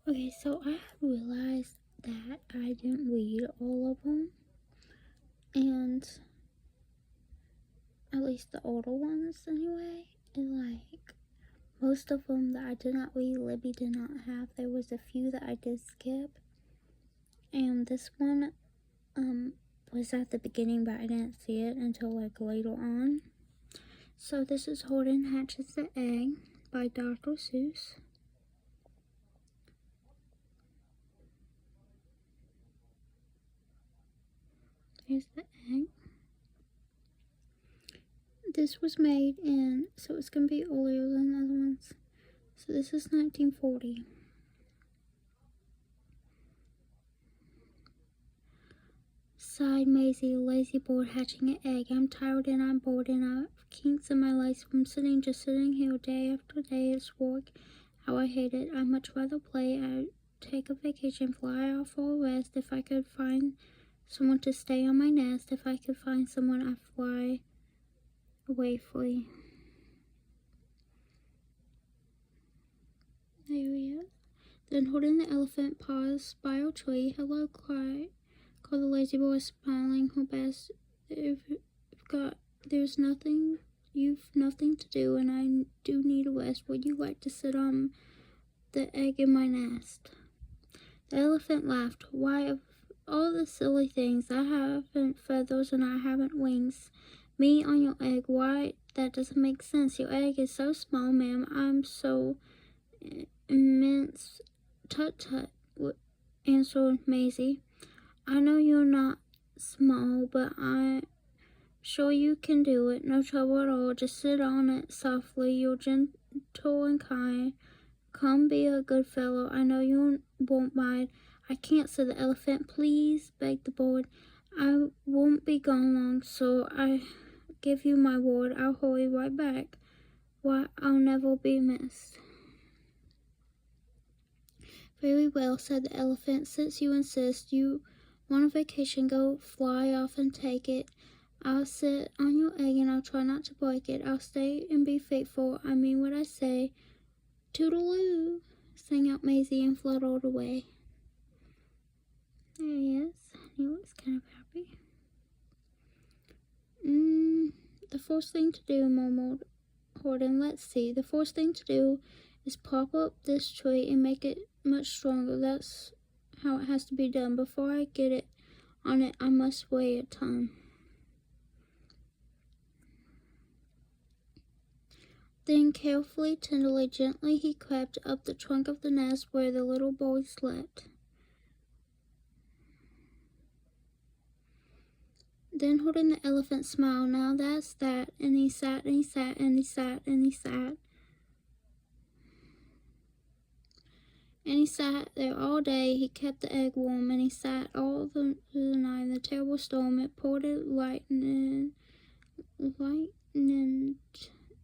Okay, so I have realized that I didn't read all of them, and at least the older ones anyway, and like most of them that I did not read, Libby did not have. There was a few that I did skip, and this one was at the beginning, but I didn't see it until like later on. So this is Horton Hatches the Egg by Dr. Seuss. Here's the egg. This was made in, so it's going to be earlier than the other ones. So this is 1940. Sighed Maisie, lazy bored hatching an egg. I'm tired and I'm bored and I've kinks in my legs from just sitting here day after day. It's work. How I hate it. I'd much rather play. I'd take a vacation, fly off for a rest. If I could find someone to stay on my nest. If I could find someone, I'd fly away free. There he is. Then Horton the elephant paused by a tree. Hello, called the lazy boy, smiling her best. You've nothing to do, and I do need a rest. Would you like to sit on the egg in my nest? The elephant laughed. Why, of all the silly things, I haven't feathers and I haven't wings. Me on your egg? Why, that doesn't make sense. Your egg is so small, ma'am. I'm so immense. Tut tut, answered Maisie. I know you're not small, but I'm sure you can do it. No trouble at all. Just sit on it softly. You're gentle and kind. Come be a good fellow. I know you won't mind. I can't, said the elephant. Please, begged the bird. I won't be gone long, so I give you my word. I'll hurry right back. Why, I'll never be missed. Very well, said the elephant. Since you insist, you want a vacation, go fly off and take it. I'll sit on your egg and I'll try not to break it. I'll stay and be faithful. I mean what I say. Toodaloo, sang out Maisie and fluttered away. There he is. He looks kind of happy. The first thing to do, murmured Horton. Let's see. The first thing to do is prop up this tree and make it much stronger. That's how it has to be done. Before I get it on it, I must weigh a ton. Then carefully, tenderly, gently, he crept up the trunk of the nest where the little boy slept. Then Horton the elephant smiled. Now that's that. And he sat and he sat and he sat and he sat. And he sat there all day. He kept the egg warm, and he sat all the night in the terrible storm. It poured, it lightened,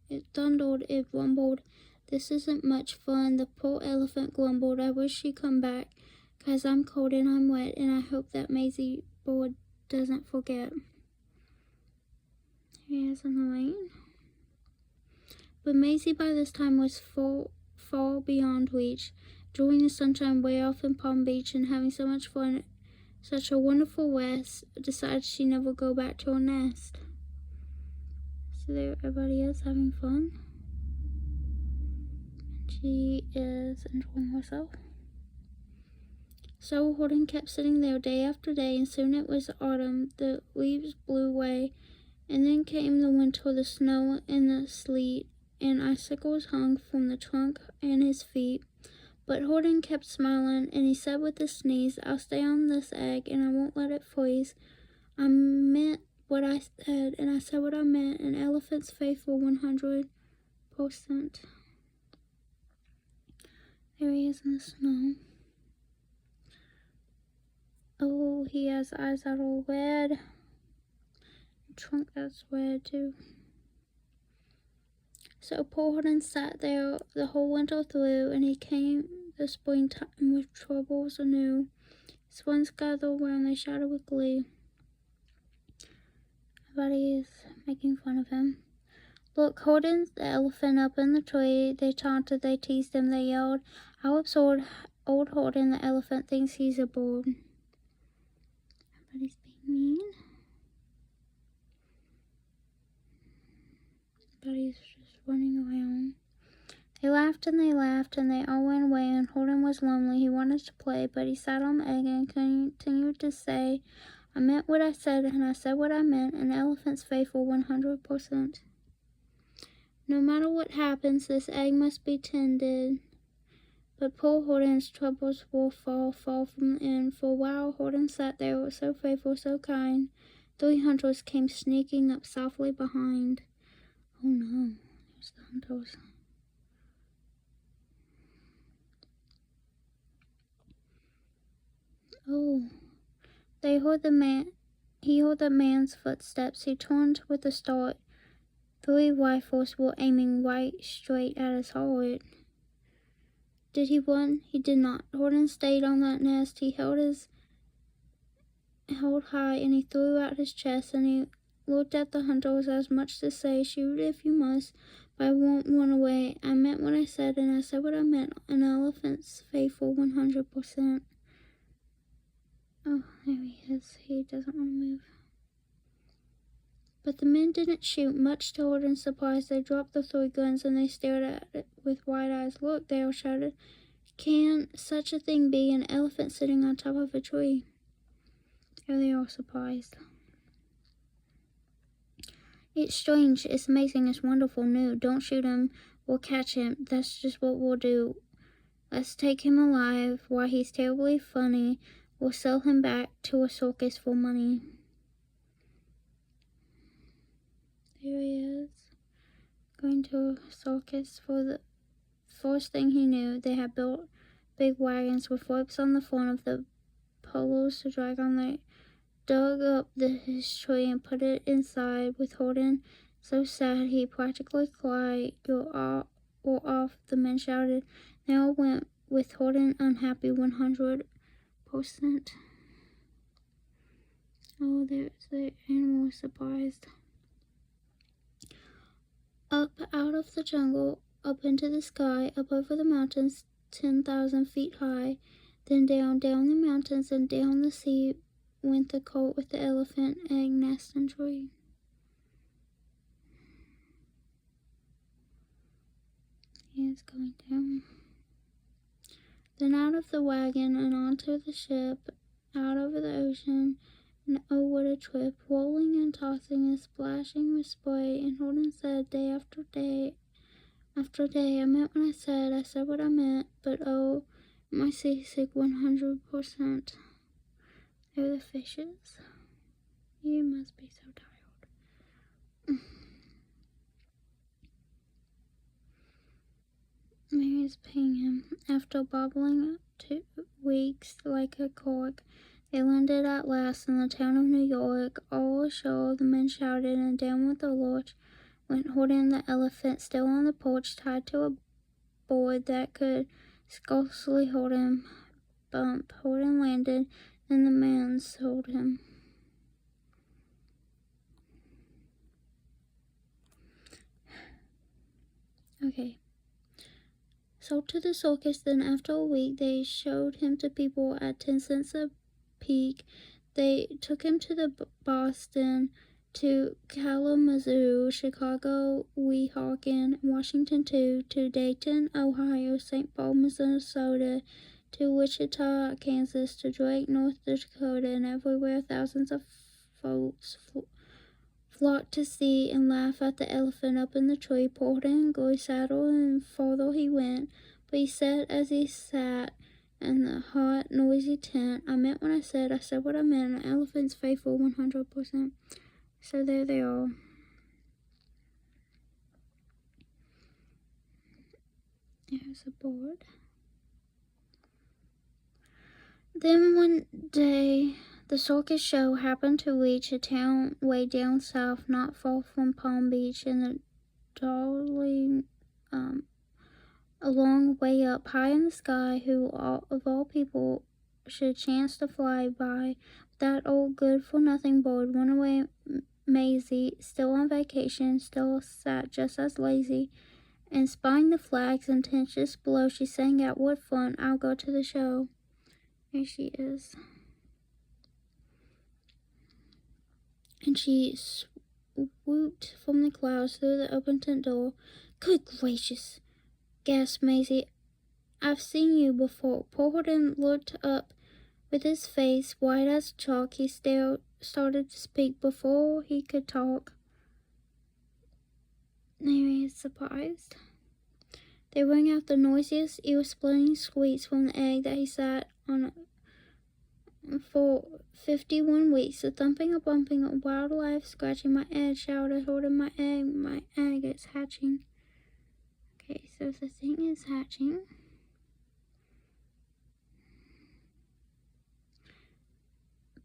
it thundered, it rumbled. This isn't much fun. The poor elephant grumbled. I wish she'd come back, 'cause I'm cold and I'm wet, and I hope that Maisie bird doesn't forget. Here he is in the rain. But Maisie by this time was far beyond reach, enjoying the sunshine way off in Palm Beach and having so much fun, such a wonderful rest, decided she'd never go back to her nest. So there everybody is having fun. She is enjoying herself. So Horton kept sitting there day after day, and soon it was autumn. The leaves blew away, and then came the winter, the snow and the sleet, and icicles hung from the trunk and his feet. But Horton kept smiling, and he said with a sneeze, I'll stay on this egg, and I won't let it freeze. I meant what I said, and I said what I meant, and elephant's faithful 100%. There he is in the snow. Oh, he has eyes that are red. A trunk that's red too. So poor Horton sat there the whole winter through, and he came the springtime with troubles anew. His friends gathered around, they shouted with glee. Everybody is making fun of him. Look, Horton's the elephant up in the tree. They taunted, they teased him, they yelled. How absurd, old Horton the elephant thinks he's a bird. But he's being mean. But he's just running around. They laughed and they laughed and they all went away, and Horton was lonely. He wanted to play, but he sat on the egg and continued to say, I meant what I said, and I said what I meant. An elephant's faithful 100%. No matter what happens, this egg must be tended. But poor Horton's troubles were far from the end. For a while Horton sat there, so faithful, so kind. 3 hunters came sneaking up softly behind. Oh no, there's the hunters. Oh, they heard the man. He heard the man's footsteps. He turned with a start. 3 rifles were aiming right straight at his heart. Did he run? He did not. Horton stayed on that nest. He held high, and he threw out his chest, and he looked at the hunters as much to say, shoot if you must, but I won't run away. I meant what I said, and I said what I meant. An elephant's faithful 100%. Oh, there he is. He doesn't want to move. But the men didn't shoot. Much to Horton's surprise, they dropped the 3 guns and they stared at it with wide eyes. Look, they all shouted. Can such a thing be? An elephant sitting on top of a tree. Here they are, surprised. It's strange, it's amazing, it's wonderful, new. Don't shoot him, we'll catch him. That's just what we'll do. Let's take him alive. Why, he's terribly funny. We'll sell him back to a circus for money. There he is, going to a circus. For the first thing he knew, they had built big wagons with ropes on the front of the polos to drag on. They dug up his tree and put it inside. With Horton so sad he practically cried. You're off, the men shouted. They all went, with Horton unhappy 100%. Oh, there's the animal, surprised. Up out of the jungle, up into the sky, up over the mountains 10,000 feet high, then down the mountains and down the sea went the colt with the elephant, egg, nest, and tree. He is going down. Then out of the wagon and onto the ship, out over the ocean, and oh, what a trip, rolling and tossing and splashing with spray. And Horton said, day after day, I meant what I said what I meant, but oh, my seasick 100%. There are the fishes. You must be so tired. Mary's paying him. After bobbling 2 weeks like a cork, they landed at last in the town of New York. All ashore, the men shouted, and down with the lurch went Horton the elephant, still on the porch, tied to a board that could scarcely hold him. Bump. Horton landed, and the man sold him. Okay. Sold to the circus, then after a week they showed him to people at 10 cents a peek. They took him to the Boston, to Kalamazoo, Chicago, Weehawken, Washington too, to Dayton, Ohio, St. Paul, Minnesota, to Wichita, Kansas, to Drake, North Dakota, and everywhere thousands of folks flocked to see and laugh at the elephant up in the tree. Pulled in Goy saddle and farther he went, but he said as he sat in the hot, noisy tent, I meant what I said what I meant. An elephant's faithful 100%. So there they are. There's a board. Then one day, the circus show happened to reach a town way down south, not far from Palm Beach, and the darling, a long way up high in the sky, who of all people should chance to fly by. That old good-for-nothing bird went away. Maisie, still on vacation, still sat just as lazy and spying the flags and tents just below, she sang out, "What fun, I'll go to the show." Here she is. And she swooped from the clouds through the open tent door. "Good gracious," gasped Maisie. "I've seen you before." Poor Horton looked up with his face white as chalk. He started to speak before he could talk. Mary is surprised. They rang out the noisiest, ear-splitting squeaks from the egg that he sat on for 51 weeks. The thumping, a bumping, a wild life scratching. "My egg," shouted Horton. My egg is hatching." Okay, so the thing is hatching.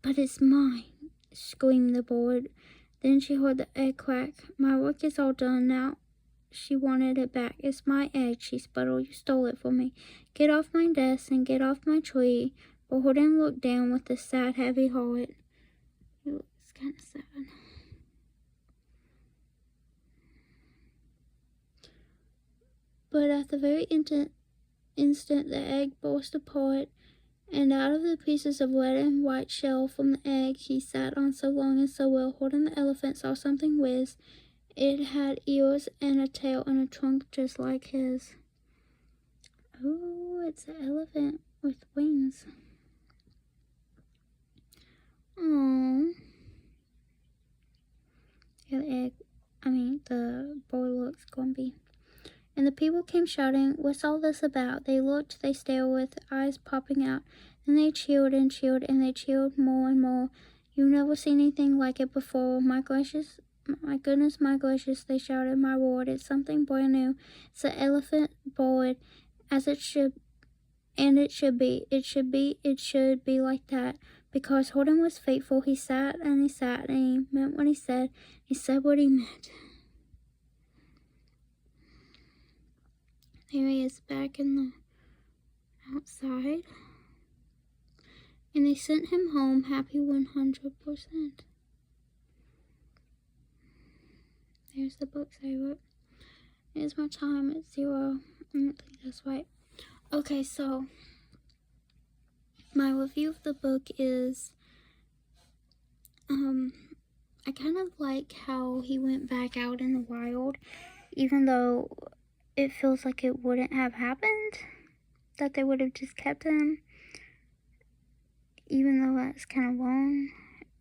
"But it's mine," screamed the bird. Then she heard the egg crack. "My work is all done now." She wanted it back. "It's my egg," she sputtered. "You stole it from me. Get off my desk and get off my tree." But Horton looked down with a sad, heavy heart. He looks kind of sad. But at the very instant the egg burst apart, and out of the pieces of red and white shell from the egg he sat on so long and so well, Horton the elephant saw something whiz. It had ears and a tail and a trunk just like his. Oh, it's an elephant with wings. Oh, yeah, the boy looks grumpy. And the people came shouting, "What's all this about?" They looked, they stared with eyes popping out. Then they cheered and cheered, and they cheered more and more. "You've never seen anything like it before. My gracious, my goodness, my gracious," they shouted. "My word, it's something brand new. It's an elephant bird, as it should, and it should be. It should be like that." Because Horton was faithful, he sat, and he meant what he said. He said what he meant. There he is back in the outside. And they sent him home happy 100%. There's the books I wrote. Here's my time at 0. I don't think that's right. Okay, so my review of the book is I kind of like how he went back out in the wild, even though it feels like it wouldn't have happened, that they would have just kept him, even though that's kind of wrong,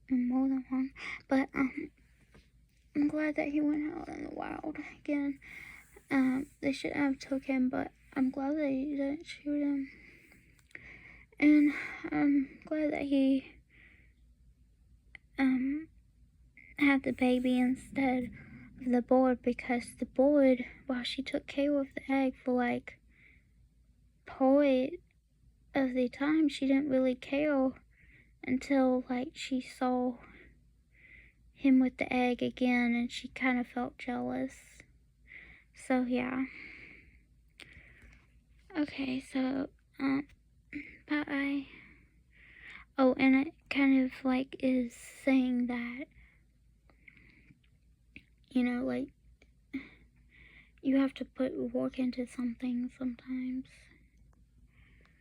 and more than wrong. But I'm glad that he went out in the wild again. They shouldn't have took him, but I'm glad they didn't shoot him. And I'm glad that he had the baby instead of the bird, because the bird, while she took care of the egg for like part of the time, she didn't really care until like she saw him with the egg again, and she kind of felt jealous. So yeah. Okay, so bye. Oh, and it kind of like is saying that, you know, like you have to put work into something sometimes.